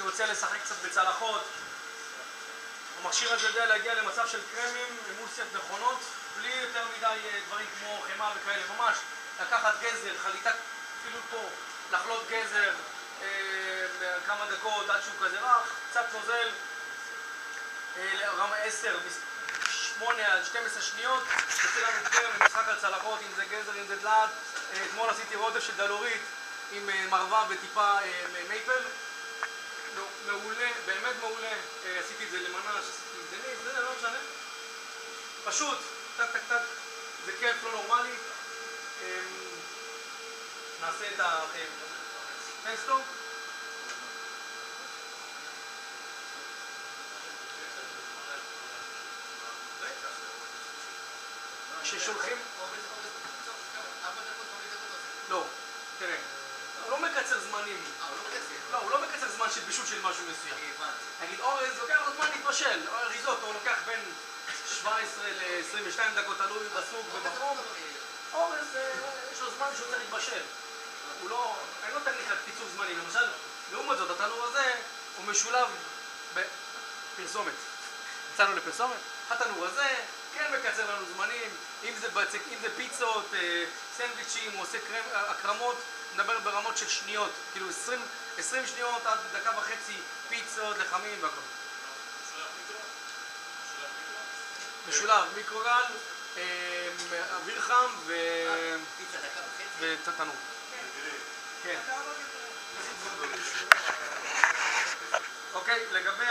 רוצה לשחק קצת בצלחות, המכשיר הזה יודע להגיע למצב של קרמים, אמולסיות נכונות, בלי יותר מדי דברים כמו חמאה וכאלה, ממש לקחת גזר, חליטה אפילו פה, לחלות גזר כמה דקות עד שהוא כזה רך, קצת נוזל, רמה 10, 8 עד 12 שניות, יוצא לנו קרם למשחק על צלחות, אם זה גזר, אם זה דלעת. אתמול עשיתי רודף של דלורית עם מרווה וטיפה מייפל, מעולה, באמת מעולה. עשיתי את זה למנה, שעשיתי עם דניס, זה לא משנה. פשוט, טק טק טק, זה כיף לא נורמלי. נעשה את הפנסטו. כששולחים... לא, תראה, הוא לא מקצר זמנים. לא, הוא לא מקצר זמן של בישול של משהו מסוים. נגיד אורז לוקח לו זמן להתבשל, ריזוטו הוא לוקח בין 17 ל-22 דקות, תלוי בסוג ובחום. אורז יש לו זמן שהוא צריך להתבשל. הוא לא, אני לא תניח על קיצור זמנים. למשל, לעומת זאת, התנור הזה הוא משולב בפרסומת. יצאנו לפרסומת, התנור הזה כן מקצר לנו זמנים, אם זה פיצות, סנדוויצ'ים, הוא עושה הקרמות, נדבר ברמות של שניות, כאילו 20 שניות עד דקה וחצי, פיצות, לחמים והכל. משולב מיקרוגל, אוויר חם ותנור. כן. אוקיי, לגבי